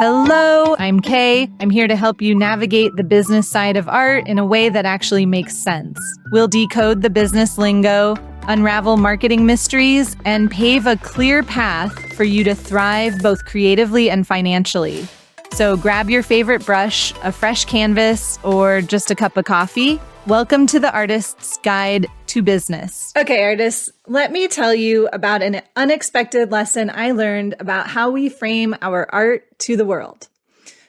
Hello, I'm Kay. I'm here to help you navigate the business side of art in a way that actually makes sense. We'll decode the business lingo, unravel marketing mysteries, and pave a clear path for you to thrive both creatively and financially. So grab your favorite brush, a fresh canvas, or just a cup of coffee. Welcome to the Artist's Guide to Business. Okay, artists, let me tell you about an unexpected lesson I learned about how we frame our art to the world.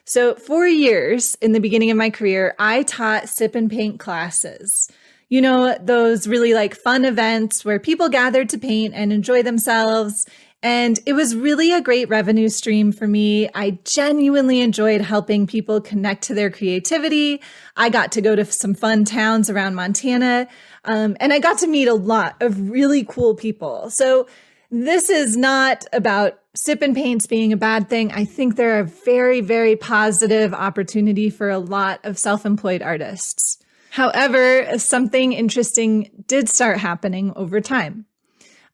So for years, in the beginning of my career, I taught sip and paint classes. You know, those really fun events where people gathered to paint and enjoy themselves. And it was really a great revenue stream for me. I genuinely enjoyed helping people connect to their creativity. I got to go to some fun towns around Montana, and I got to meet a lot of really cool people. So this is not about sip and paints being a bad thing. I think they're a very, very positive opportunity for a lot of self-employed artists. However, something interesting did start happening over time.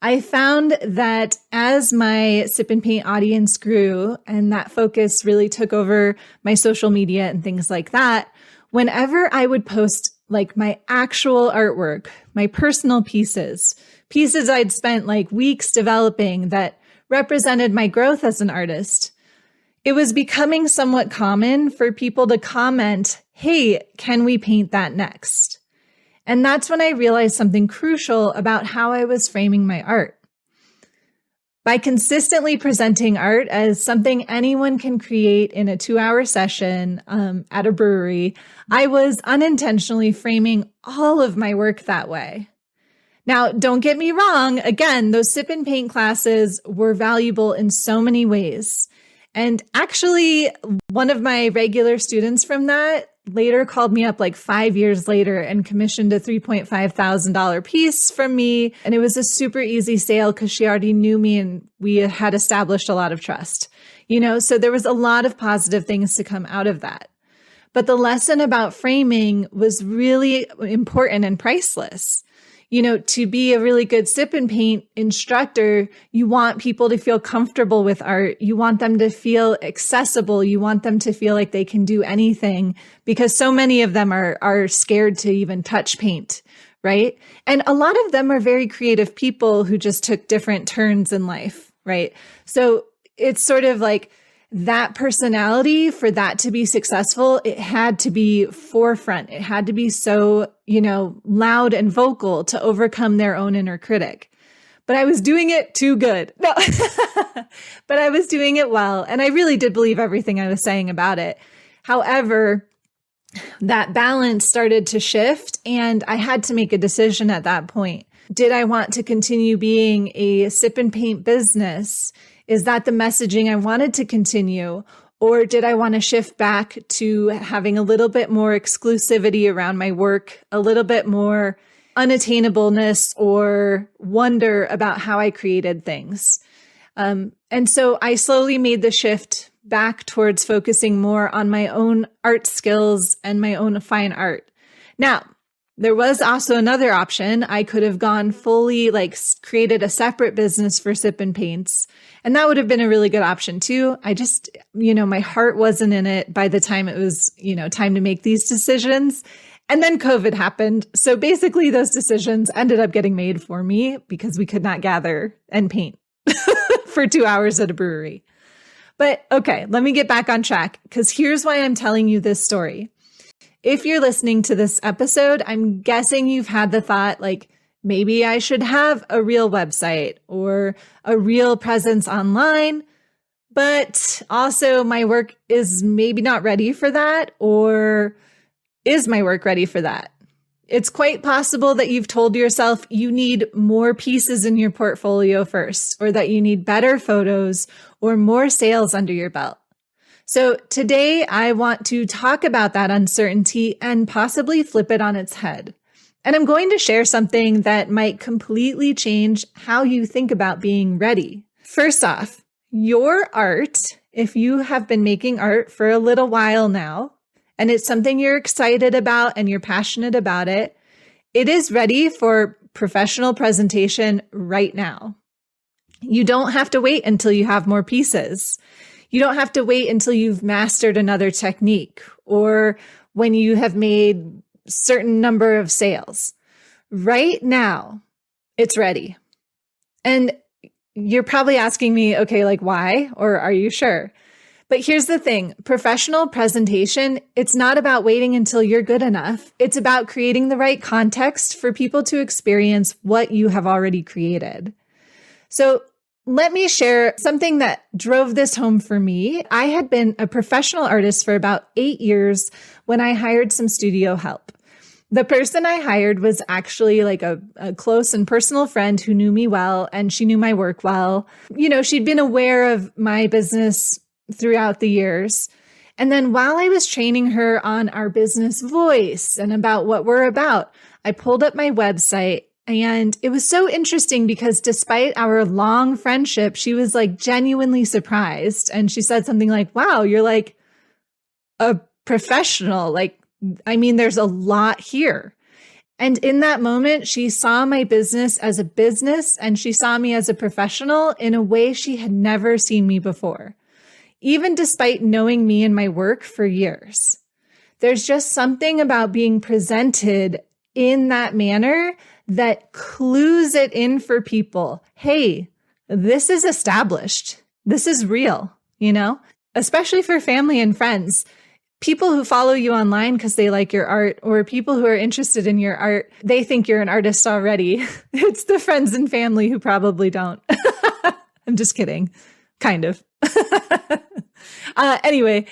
I found that as my sip and paint audience grew and that focus really took over my social media and things like that, whenever I would post my actual artwork, my personal pieces I'd spent weeks developing that represented my growth as an artist, it was becoming somewhat common for people to comment, "Hey, can we paint that next?" And that's when I realized something crucial about how I was framing my art. By consistently presenting art as something anyone can create in a 2-hour session at a brewery, I was unintentionally framing all of my work that way. Now, don't get me wrong. Again, those sip and paint classes were valuable in so many ways. And actually, one of my regular students from that later called me up 5 years later and commissioned a $3.5 thousand piece from me. And it was a super easy sale because she already knew me and we had established a lot of trust. So there was a lot of positive things to come out of that. But the lesson about framing was really important and priceless. To be a really good sip and paint instructor, you want people to feel comfortable with art. You want them to feel accessible. You want them to feel like they can do anything because so many of them are scared to even touch paint, right? And a lot of them are very creative people who just took different turns in life, right? So it's sort of that personality, for that to be successful, it had to be forefront. It had to be so, loud and vocal to overcome their own inner critic. But I was doing it too good. No, but I was doing it well. And I really did believe everything I was saying about it. However, that balance started to shift and I had to make a decision at that point. Did I want to continue being a sip and paint business? Is that the messaging I wanted to continue? Or did I want to shift back to having a little bit more exclusivity around my work, a little bit more unattainableness or wonder about how I created things? And so I slowly made the shift back towards focusing more on my own art skills and my own fine art. Now, there was also another option. I could have gone fully created a separate business for sip and paints. And that would have been a really good option too. I just, my heart wasn't in it by the time it was, time to make these decisions. And then COVID happened. So basically those decisions ended up getting made for me because we could not gather and paint for 2 hours at a brewery. But okay, let me get back on track because here's why I'm telling you this story. If you're listening to this episode, I'm guessing you've had the thought maybe I should have a real website or a real presence online, but also my work is maybe not ready for that, or is my work ready for that? It's quite possible that you've told yourself you need more pieces in your portfolio first, or that you need better photos or more sales under your belt. So today I want to talk about that uncertainty and possibly flip it on its head. And I'm going to share something that might completely change how you think about being ready. First off, your art, if you have been making art for a little while now, and it's something you're excited about and you're passionate about it, it is ready for professional presentation right now. You don't have to wait until you have more pieces. You don't have to wait until you've mastered another technique or when you have made certain number of sales. Right now, it's ready. And you're probably asking me, okay, like why? Or are you sure? But here's the thing, professional presentation, it's not about waiting until you're good enough. It's about creating the right context for people to experience what you have already created. So let me share something that drove this home for me. I had been a professional artist for about 8 years when I hired some studio help. The person I hired was actually like a close and personal friend who knew me well, and she knew my work well. She'd been aware of my business throughout the years. And then while I was training her on our business voice and about what we're about, I pulled up my website, and it was so interesting because despite our long friendship, she was like genuinely surprised. And she said something like, wow, you're like a professional. There's a lot here. And in that moment, she saw my business as a business and she saw me as a professional in a way she had never seen me before, even despite knowing me and my work for years. There's just something about being presented in that manner that clues it in for people. Hey, this is established. This is real, especially for family and friends. People who follow you online because they like your art, or people who are interested in your art, they think you're an artist already. It's the friends and family who probably don't. I'm just kidding. Kind of. Anyway,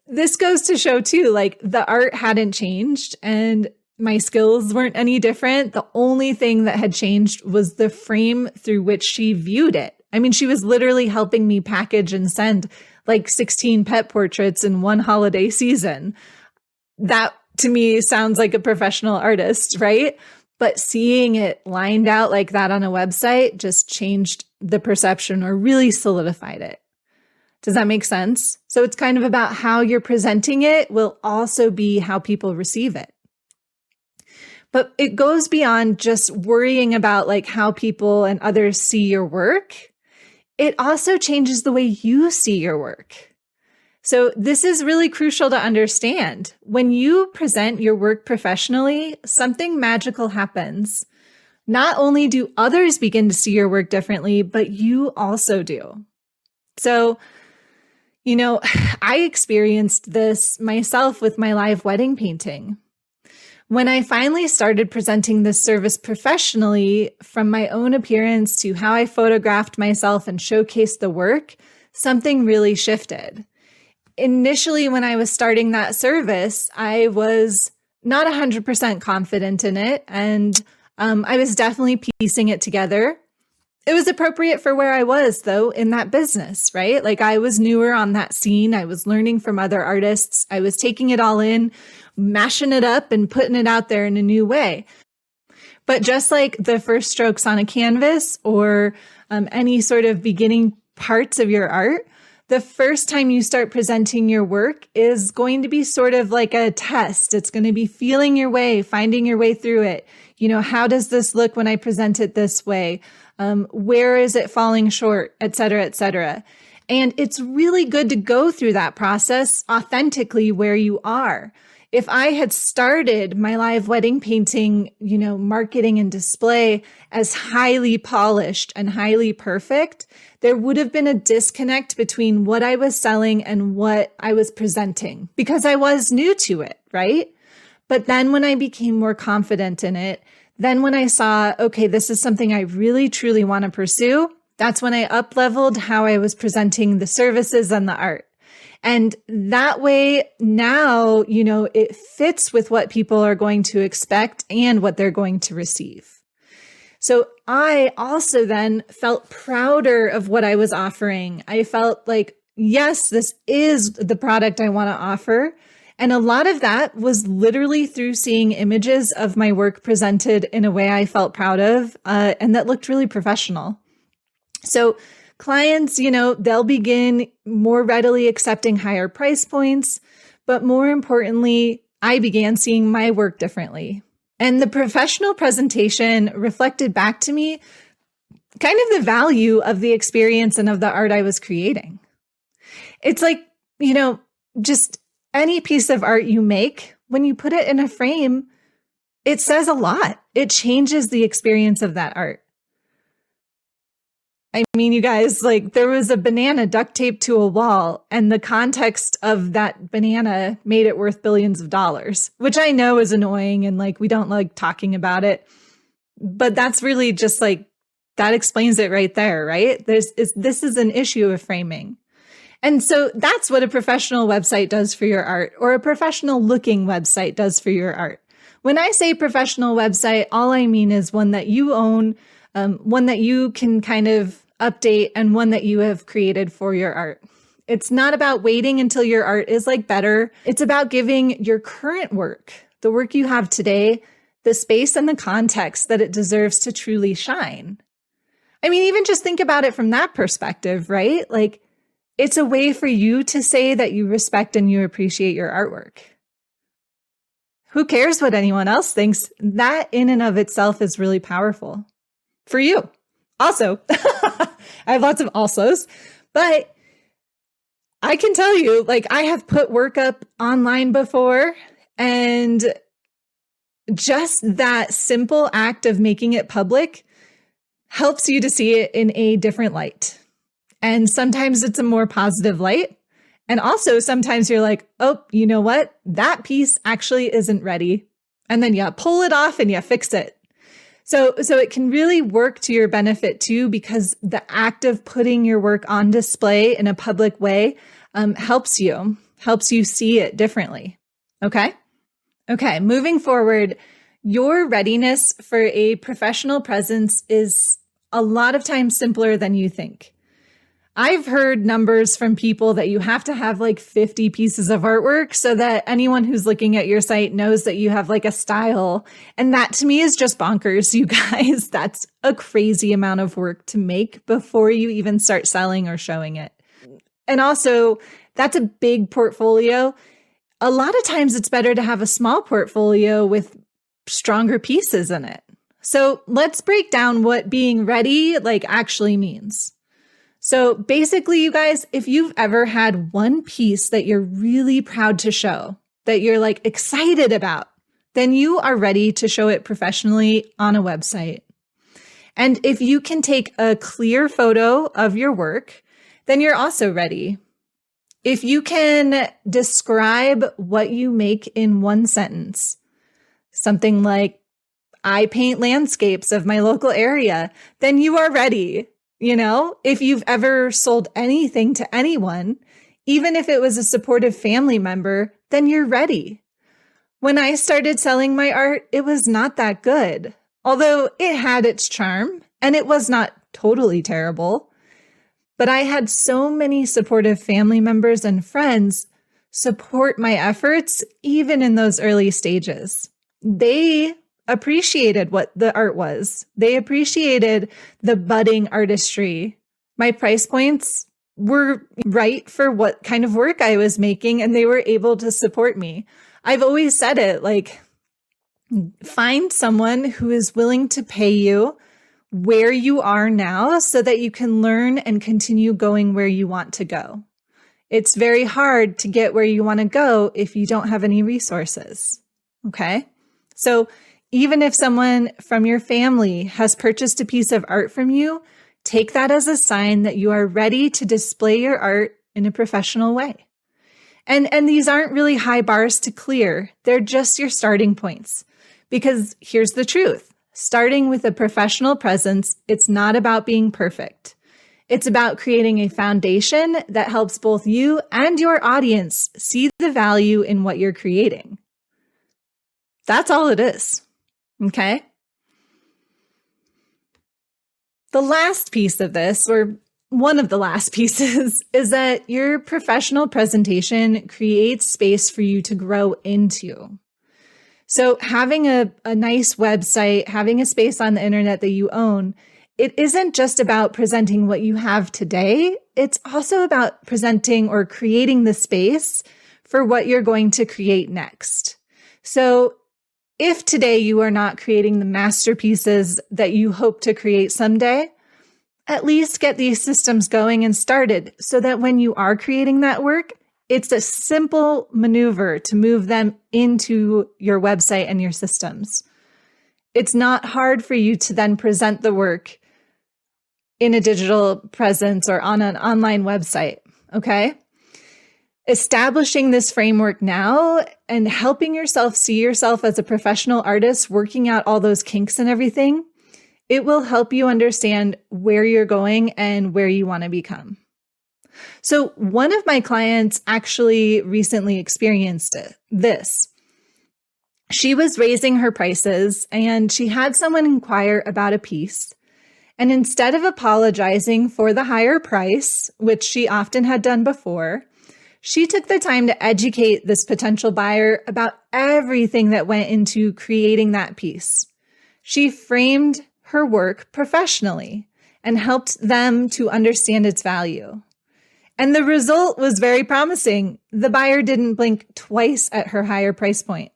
this goes to show too, like the art hadn't changed and my skills weren't any different. The only thing that had changed was the frame through which she viewed it. She was literally helping me package and send like 16 pet portraits in one holiday season. That to me sounds like a professional artist, right? But seeing it lined out like that on a website just changed the perception or really solidified it. Does that make sense? So it's kind of about how you're presenting it will also be how people receive it. But it goes beyond just worrying about like how people and others see your work. It also changes the way you see your work. So this is really crucial to understand. When you present your work professionally, something magical happens. Not only do others begin to see your work differently, but you also do. So, I experienced this myself with my live wedding painting. When I finally started presenting this service professionally, from my own appearance to how I photographed myself and showcased the work, something really shifted. Initially, when I was starting that service, I was not 100% confident in it, and I was definitely piecing it together. It was appropriate for where I was, though, in that business, right? Like I was newer on that scene. I was learning from other artists. I was taking it all in, mashing it up and putting it out there in a new way. But just like the first strokes on a canvas or any sort of beginning parts of your art, the first time you start presenting your work is going to be sort of like a test. It's going to be feeling your way, finding your way through it. How does this look when I present it this way? Where is it falling short, et cetera, et cetera. And it's really good to go through that process authentically where you are. If I had started my live wedding painting, marketing and display as highly polished and highly perfect, there would have been a disconnect between what I was selling and what I was presenting because I was new to it, right? But then when I became more confident in it, then when I saw, okay, this is something I really, truly want to pursue, that's when I up-leveled how I was presenting the services and the art. And that way now, it fits with what people are going to expect and what they're going to receive. So I also then felt prouder of what I was offering. I felt like, yes, this is the product I want to offer. And a lot of that was literally through seeing images of my work presented in a way I felt proud of, and that looked really professional. So clients, they'll begin more readily accepting higher price points, but more importantly, I began seeing my work differently. And the professional presentation reflected back to me kind of the value of the experience and of the art I was creating. It's like, just any piece of art you make, when you put it in a frame, it says a lot. It changes the experience of that art. I mean, you guys, like there was a banana duct taped to a wall, and the context of that banana made it worth billions of dollars, which I know is annoying and like we don't like talking about it. But that's really just like, that explains it right there, right? This is an issue of framing. And so that's what a professional website does for your art, or a professional looking website does for your art. When I say professional website, all I mean is one that you own, one that you can kind of update, and one that you have created for your art. It's not about waiting until your art is like better. It's about giving your current work, the work you have today, the space and the context that it deserves to truly shine. I mean, even just think about it from that perspective, right? Like, it's a way for you to say that you respect and you appreciate your artwork. Who cares what anyone else thinks? That in and of itself is really powerful for you. Also, I have lots of alsos, but I can tell you, like, I have put work up online before, and just that simple act of making it public helps you to see it in a different light. And sometimes it's a more positive light. And also sometimes you're like, oh, you know what? That piece actually isn't ready. And then you pull it off and you fix it. So it can really work to your benefit too, because the act of putting your work on display in a public way helps you see it differently. Okay, moving forward, your readiness for a professional presence is a lot of times simpler than you think. I've heard numbers from people that you have to have like 50 pieces of artwork so that anyone who's looking at your site knows that you have like a style. And that to me is just bonkers, you guys. That's a crazy amount of work to make before you even start selling or showing it. And also, that's a big portfolio. A lot of times it's better to have a small portfolio with stronger pieces in it. So let's break down what being ready like actually means. So basically, you guys, if you've ever had one piece that you're really proud to show, that you're like excited about, then you are ready to show it professionally on a website. And if you can take a clear photo of your work, then you're also ready. If you can describe what you make in one sentence, something like, I paint landscapes of my local area, then you are ready. You know, if you've ever sold anything to anyone, even if it was a supportive family member, then you're ready. When I started selling my art, it was not that good, although it had its charm and it was not totally terrible. But I had so many supportive family members and friends support my efforts, even in those early stages. They appreciated what the art was. They appreciated the budding artistry. My price points were right for what kind of work I was making, and they were able to support me. I've always said it, like, find someone who is willing to pay you where you are now so that you can learn and continue going where you want to go. It's very hard to get where you want to go if you don't have any resources. Okay? So even if someone from your family has purchased a piece of art from you, take that as a sign that you are ready to display your art in a professional way. And these aren't really high bars to clear. They're just your starting points. Because here's the truth. Starting with a professional presence, it's not about being perfect. It's about creating a foundation that helps both you and your audience see the value in what you're creating. That's all it is. Okay. The last piece of this, or one of the last pieces, is that your professional presentation creates space for you to grow into. So having a nice website, having a space on the internet that you own, it isn't just about presenting what you have today. It's also about presenting or creating the space for what you're going to create next. So if today you are not creating the masterpieces that you hope to create someday, At least get these systems going and started so that when you are creating that work, it's a simple maneuver to move them into your website and your systems. It's not hard for you to then present the work in a digital presence or on an online website, okay? Establishing this framework now and helping yourself see yourself as a professional artist, working out all those kinks and everything, it will help you understand where you're going and where you want to become. So one of my clients actually recently experienced this. She was raising her prices and she had someone inquire about a piece. And instead of apologizing for the higher price, which she often had done before, she took the time to educate this potential buyer about everything that went into creating that piece. She framed her work professionally and helped them to understand its value. And the result was very promising. The buyer didn't blink twice at her higher price point.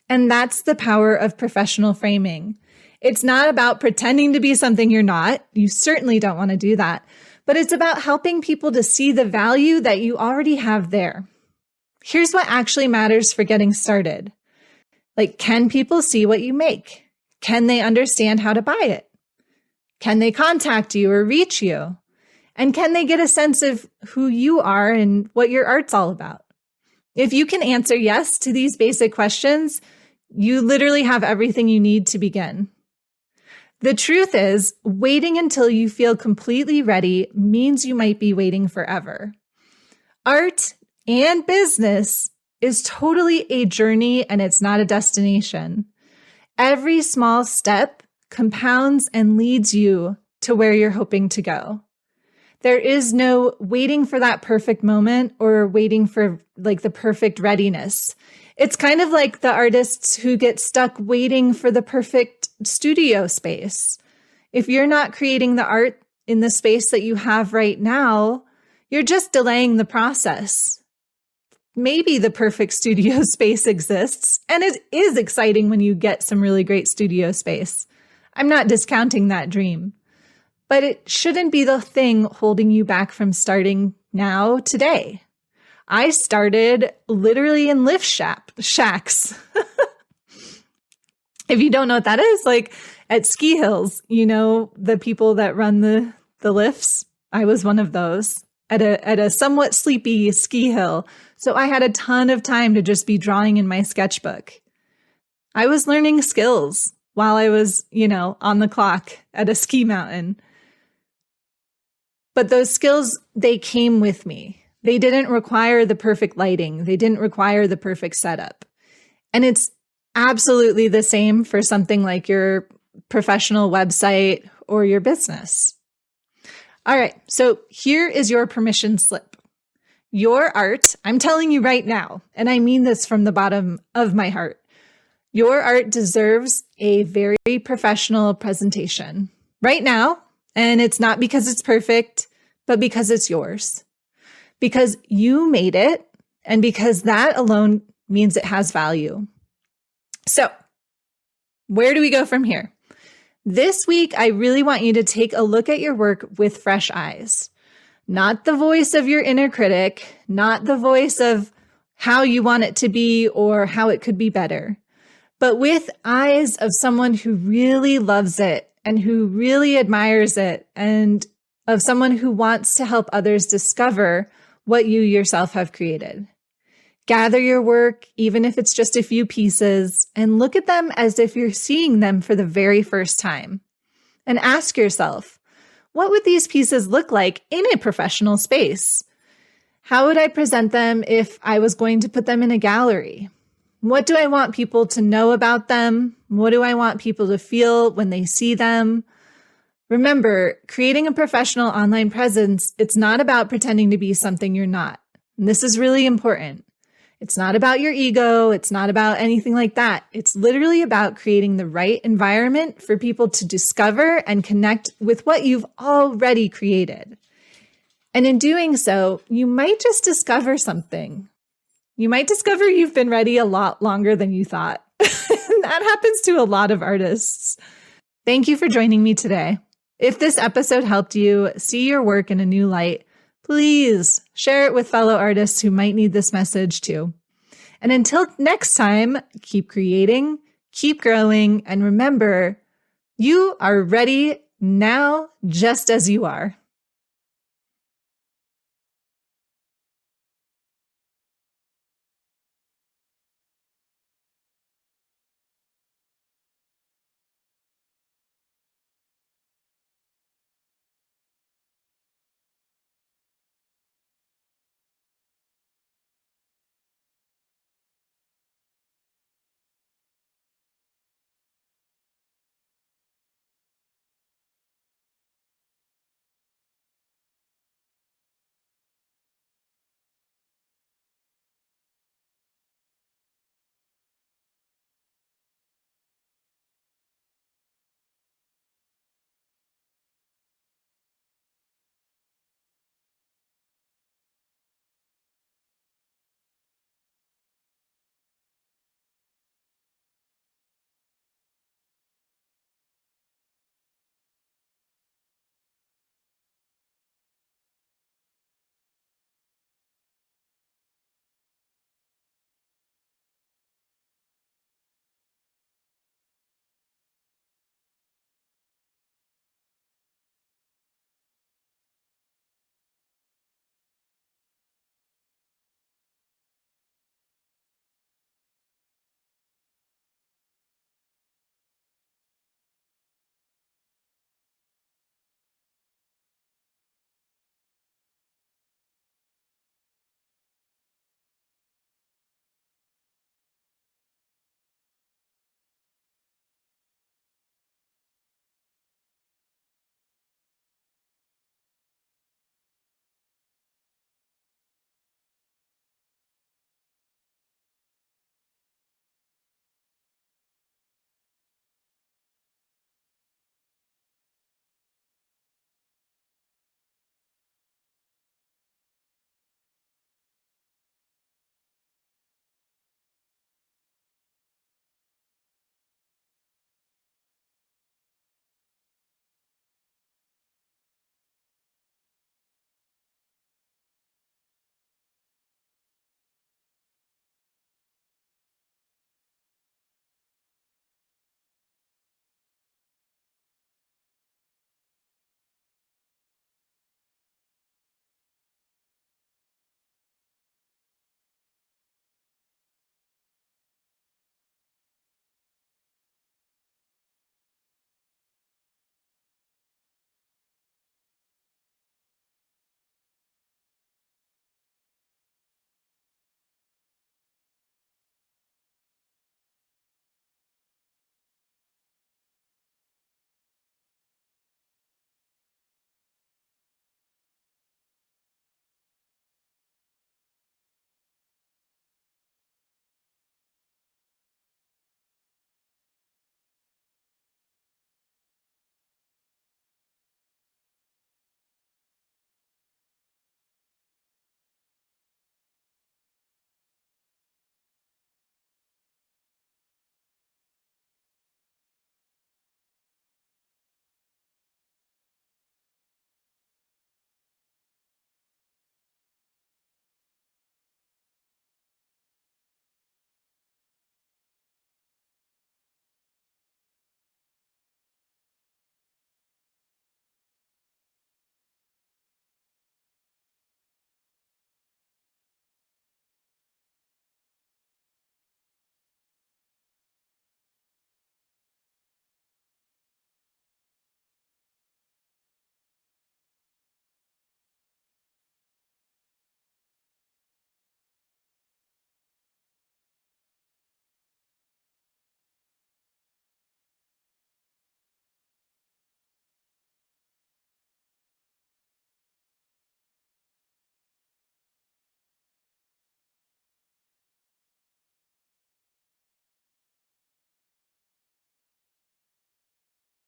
And that's the power of professional framing. It's not about pretending to be something you're not. You certainly don't want to do that. But it's about helping people to see the value that you already have there. Here's what actually matters for getting started. Like, can people see what you make? Can they understand how to buy it? Can they contact you or reach you? And can they get a sense of who you are and what your art's all about? If you can answer yes to these basic questions, you literally have everything you need to begin. The truth is, waiting until you feel completely ready means you might be waiting forever. Art and business is totally a journey and it's not a destination. Every small step compounds and leads you to where you're hoping to go. There is no waiting for that perfect moment or waiting for like the perfect readiness. It's kind of like the artists who get stuck waiting for the perfect studio space. If you're not creating the art in the space that you have right now, you're just delaying the process. Maybe the perfect studio space exists, and it is exciting when you get some really great studio space. I'm not discounting that dream, but it shouldn't be the thing holding you back from starting now, today. I started literally in lift shacks. If you don't know what that is, like at ski hills, you know, the people that run the lifts, I was one of those at a somewhat sleepy ski hill. So I had a ton of time to just be drawing in my sketchbook. I was learning skills while I was, on the clock at a ski mountain. But those skills, they came with me. They didn't require the perfect lighting. They didn't require the perfect setup. And it's absolutely the same for something like your professional website or your business. All right, so here is your permission slip. Your art, I'm telling you right now, and I mean this from the bottom of my heart, your art deserves a very professional presentation right now. And it's not because it's perfect, but because it's yours. Because you made it, and because that alone means it has value. So, where do we go from here? This week, I really want you to take a look at your work with fresh eyes. Not the voice of your inner critic, not the voice of how you want it to be or how it could be better, but with eyes of someone who really loves it and who really admires it, and of someone who wants to help others discover what you yourself have created. Gather your work, even if it's just a few pieces, and look at them as if you're seeing them for the very first time. And ask yourself, what would these pieces look like in a professional space? How would I present them if I was going to put them in a gallery? What do I want people to know about them? What do I want people to feel when they see them? Remember, creating a professional online presence, it's not about pretending to be something you're not. And this is really important. It's not about your ego. It's not about anything like that. It's literally about creating the right environment for people to discover and connect with what you've already created. And in doing so, you might just discover something. You might discover you've been ready a lot longer than you thought. That happens to a lot of artists. Thank you for joining me today. If this episode helped you see your work in a new light, please share it with fellow artists who might need this message too. And until next time, keep creating, keep growing, and remember, you are ready now just as you are.